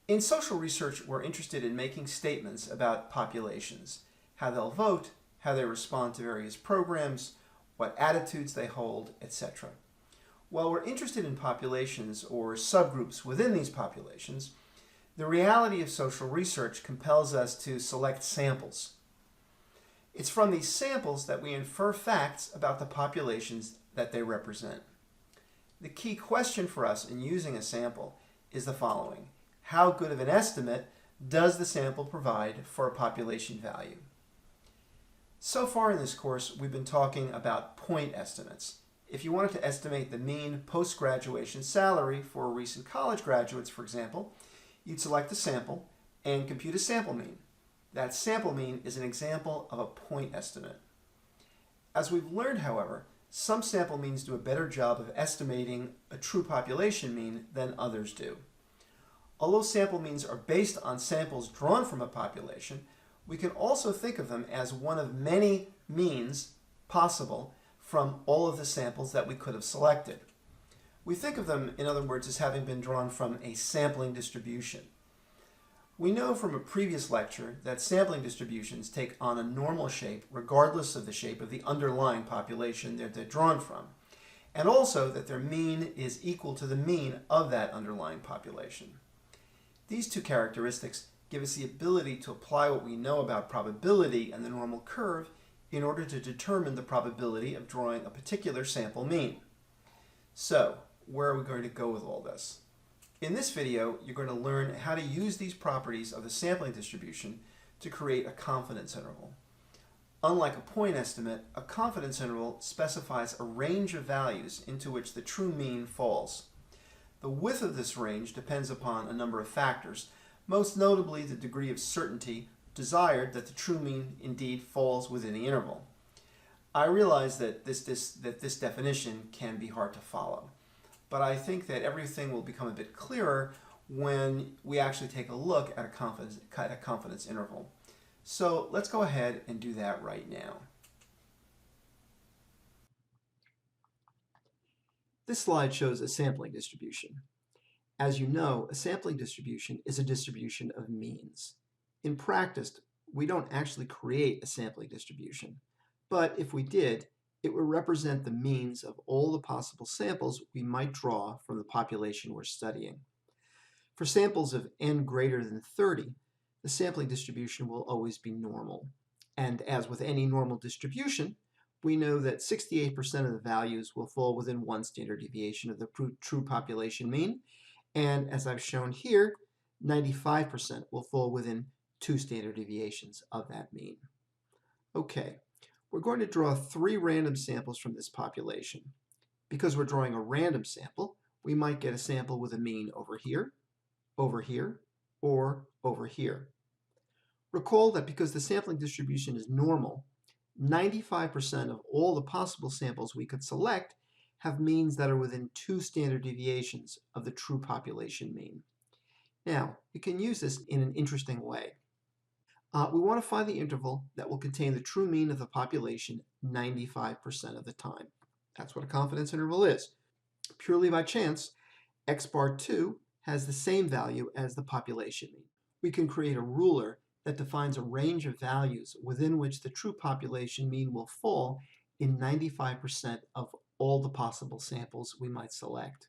In social research, we're interested in making statements about populations, how they'll vote, how they respond to various programs, what attitudes they hold, etc. While we're interested in populations or subgroups within these populations, the reality of social research compels us to select samples. It's from these samples that we infer facts about the populations that they represent. The key question for us in using a sample is the following: how good of an estimate does the sample provide for a population value? So far in this course, we've been talking about point estimates. If you wanted to estimate the mean post-graduation salary for recent college graduates, for example, you'd select a sample and compute a sample mean. That sample mean is an example of a point estimate. As we've learned, however, some sample means do a better job of estimating a true population mean than others do. Although sample means are based on samples drawn from a population, we can also think of them as one of many means possible from all of the samples that we could have selected. We think of them, in other words, as having been drawn from a sampling distribution. We know from a previous lecture that sampling distributions take on a normal shape regardless of the shape of the underlying population that they're drawn from, and also that their mean is equal to the mean of that underlying population. These two characteristics give us the ability to apply what we know about probability and the normal curve in order to determine the probability of drawing a particular sample mean. So, where are we going to go with all this? In this video, you're going to learn how to use these properties of the sampling distribution to create a confidence interval. Unlike a point estimate, a confidence interval specifies a range of values into which the true mean falls. The width of this range depends upon a number of factors, most notably the degree of certainty desired that the true mean indeed falls within the interval. I realize that this definition can be hard to follow, but I think that everything will become a bit clearer when we actually take a look at a confidence interval. So let's go ahead and do that right now. This slide shows a sampling distribution. As you know, a sampling distribution is a distribution of means. In practice, we don't actually create a sampling distribution, but if we did, it would represent the means of all the possible samples we might draw from the population we're studying. For samples of n greater than 30, the sampling distribution will always be normal. And as with any normal distribution, we know that 68% of the values will fall within one standard deviation of the true population mean, and as I've shown here, 95% will fall within 2 standard deviations of that mean. Okay, we're going to draw 3 random samples from this population. Because we're drawing a random sample, we might get a sample with a mean over here, or over here. Recall that because the sampling distribution is normal, 95% of all the possible samples we could select have means that are within 2 standard deviations of the true population mean. Now, we can use this in an interesting way. We want to find the interval that will contain the true mean of the population 95% of the time. That's what a confidence interval is. Purely by chance, x bar 2 has the same value as the population mean. We can create a ruler that defines a range of values within which the true population mean will fall in 95% of all the possible samples we might select.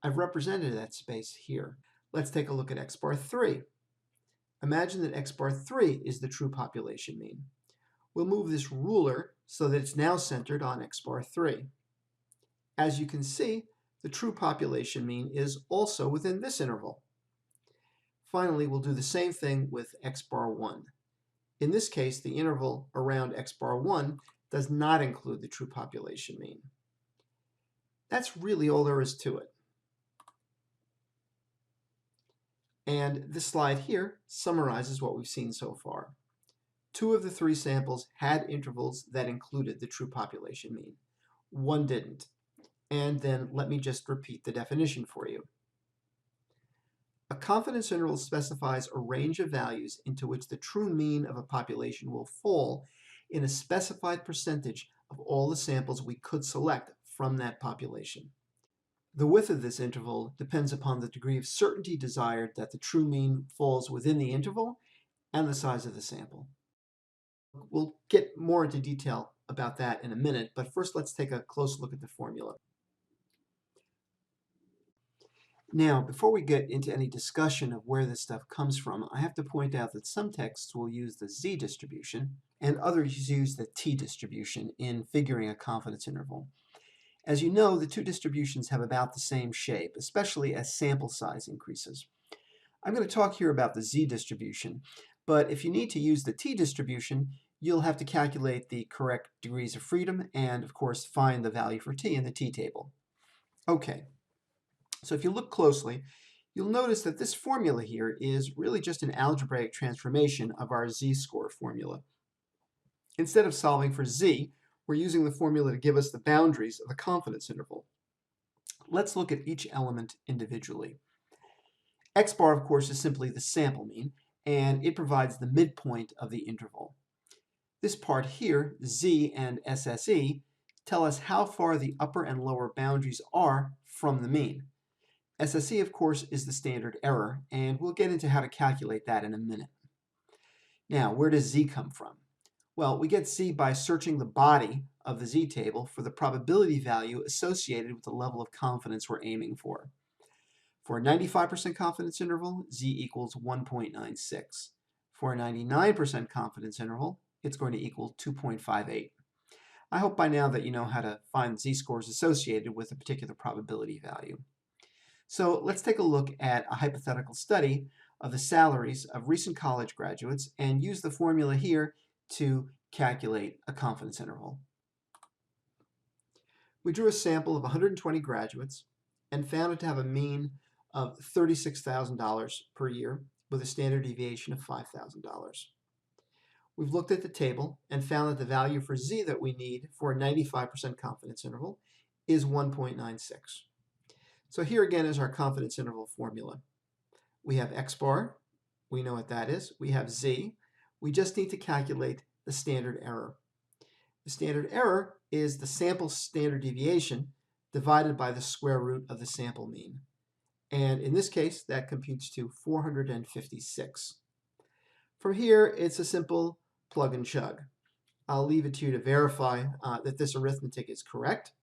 I've represented that space here. Let's take a look at x bar 3. Imagine that x bar 3 is the true population mean. We'll move this ruler so that it's now centered on x bar 3. As you can see, the true population mean is also within this interval. Finally, we'll do the same thing with x bar 1. In this case, the interval around x bar 1 does not include the true population mean. That's really all there is to it. And this slide here summarizes what we've seen so far. 2 of the 3 samples had intervals that included the true population mean. 1 didn't. And then let me just repeat the definition for you. A confidence interval specifies a range of values into which the true mean of a population will fall in a specified percentage of all the samples we could select from that population. The width of this interval depends upon the degree of certainty desired that the true mean falls within the interval and the size of the sample. We'll get more into detail about that in a minute, but first let's take a close look at the formula. Now, before we get into any discussion of where this stuff comes from, I have to point out that some texts will use the z-distribution and others use the t-distribution in figuring a confidence interval. As you know, the two distributions have about the same shape, especially as sample size increases. I'm going to talk here about the z-distribution, but if you need to use the t-distribution, you'll have to calculate the correct degrees of freedom and, of course, find the value for t in the t-table. Okay. So if you look closely, you'll notice that this formula here is really just an algebraic transformation of our z-score formula. Instead of solving for z, we're using the formula to give us the boundaries of the confidence interval. Let's look at each element individually. X bar, of course, is simply the sample mean, and it provides the midpoint of the interval. This part here, z and SSE, tell us how far the upper and lower boundaries are from the mean. SSE, of course, is the standard error, and we'll get into how to calculate that in a minute. Now, where does z come from? Well, we get z by searching the body of the z-table for the probability value associated with the level of confidence we're aiming for. For a 95% confidence interval, z equals 1.96. For a 99% confidence interval, it's going to equal 2.58. I hope by now that you know how to find z-scores associated with a particular probability value. So let's take a look at a hypothetical study of the salaries of recent college graduates and use the formula here to calculate a confidence interval. We drew a sample of 120 graduates and found it to have a mean of $36,000 per year with a standard deviation of $5,000. We've looked at the table and found that the value for z that we need for a 95% confidence interval is 1.96. So here again is our confidence interval formula. We have x bar, we know what that is. We have z. We just need to calculate the standard error. The standard error is the sample standard deviation divided by the square root of the sample mean. And in this case, that computes to 456. From here, it's a simple plug and chug. I'll leave it to you to verify that this arithmetic is correct.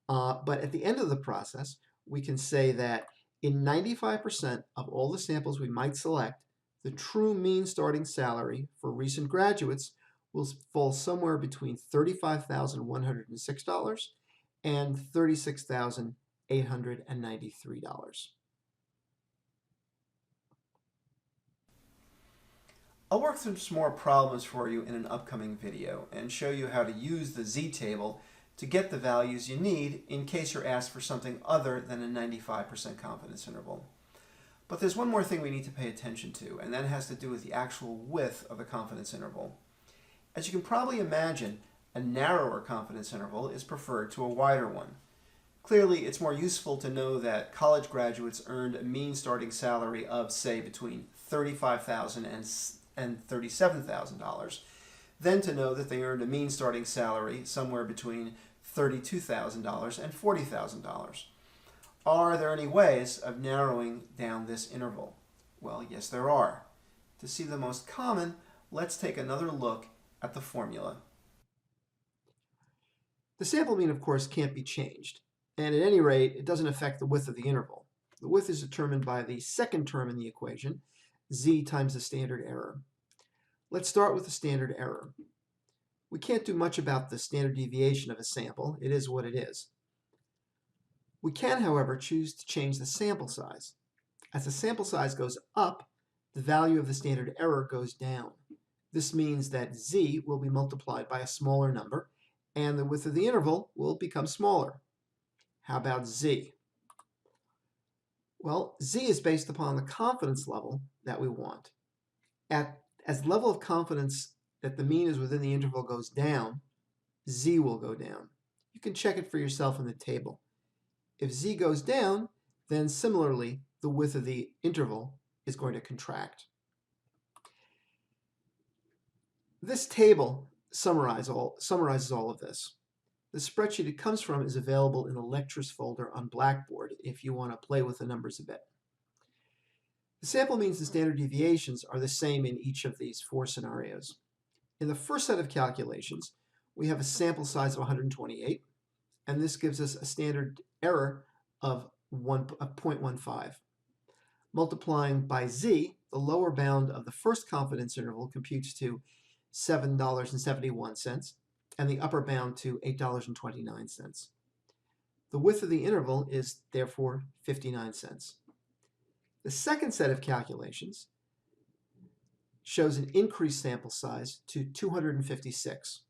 But at the end of the process, we can say that in 95% of all the samples we might select, the true mean starting salary for recent graduates will fall somewhere between $35,106 and $36,893. I'll work through some more problems for you in an upcoming video and show you how to use the z-table to get the values you need in case you're asked for something other than a 95% confidence interval. But there's one more thing we need to pay attention to, and that has to do with the actual width of the confidence interval. As you can probably imagine, a narrower confidence interval is preferred to a wider one. Clearly, it's more useful to know that college graduates earned a mean starting salary of, say, between $35,000 and $37,000, than to know that they earned a mean starting salary somewhere between $32,000 and $40,000. Are there any ways of narrowing down this interval? Well, yes, there are. To see the most common, let's take another look at the formula. The sample mean, of course, can't be changed, and at any rate, it doesn't affect the width of the interval. The width is determined by the second term in the equation, z times the standard error. Let's start with the standard error. We can't do much about the standard deviation of a sample. It is what it is. We can, however, choose to change the sample size. As the sample size goes up, the value of the standard error goes down. This means that z will be multiplied by a smaller number, and the width of the interval will become smaller. How about z? Well, z is based upon the confidence level that we want. As the level of confidence that the mean is within the interval goes down, z will go down. You can check it for yourself in the table. If z goes down, then similarly, the width of the interval is going to contract. This table summarizes all of this. The spreadsheet it comes from is available in the lectures folder on Blackboard if you want to play with the numbers a bit. The sample means and standard deviations are the same in each of these 4 scenarios. In the first set of calculations, we have a sample size of 128, and this gives us a standard error of 0.15. Multiplying by z, the lower bound of the first confidence interval computes to $7.71, and the upper bound to $8.29. The width of the interval is therefore 59 cents. The second set of calculations shows an increased sample size to 256.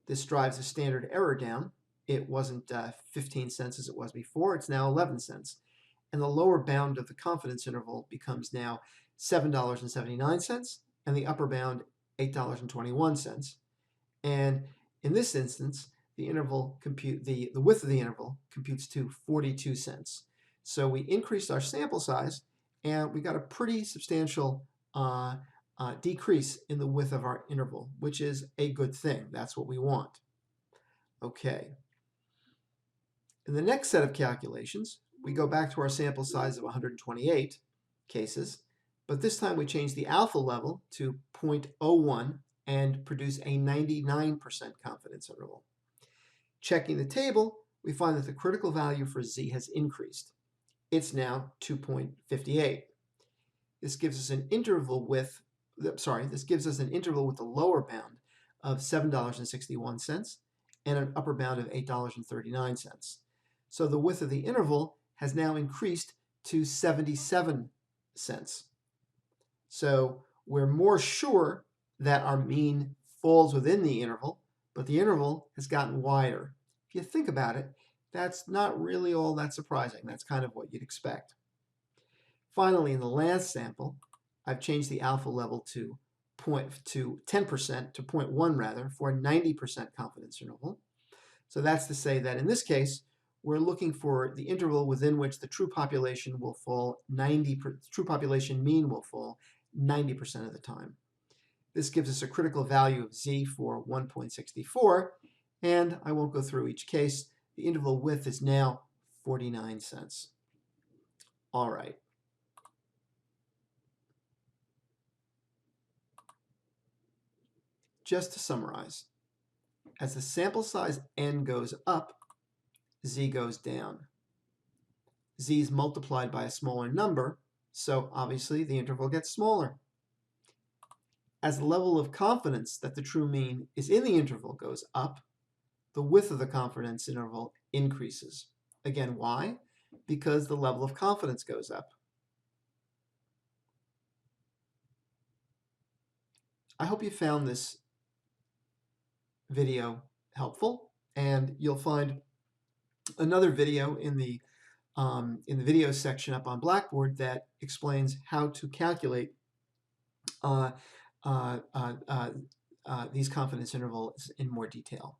This drives the standard error down. It wasn't 15 cents as it was before, it's now 11 cents. And the lower bound of the confidence interval becomes now $7.79, and the upper bound $8.21. And in this instance, the width of the interval computes to 42 cents. So we increased our sample size, and we got a pretty substantial decrease in the width of our interval, which is a good thing. That's what we want. Okay. In the next set of calculations, we go back to our sample size of 128 cases, but this time we change the alpha level to 0.01 and produce a 99% confidence interval. Checking the table, we find that the critical value for z has increased. It's now 2.58. This gives us an interval with the lower bound of $7.61 and an upper bound of $8.39. So the width of the interval has now increased to 77 cents. So we're more sure that our mean falls within the interval, but the interval has gotten wider. If you think about it, that's not really all that surprising. That's kind of what you'd expect. Finally, in the last sample, I've changed the alpha level to 10% to 0.1 rather, for a 90% confidence interval. So that's to say that in this case, we're looking for the interval within which the true population will fall true population mean will fall 90% of the time. This gives us a critical value of z for 1.64, and I won't go through each case. The interval width is now 49 cents. All right. Just to summarize, as the sample size n goes up, z goes down. Z is multiplied by a smaller number, so obviously the interval gets smaller. As the level of confidence that the true mean is in the interval goes up, the width of the confidence interval increases. Again, why? Because the level of confidence goes up. I hope you found this video helpful, and you'll find another video in the video section up on Blackboard that explains how to calculate these confidence intervals in more detail.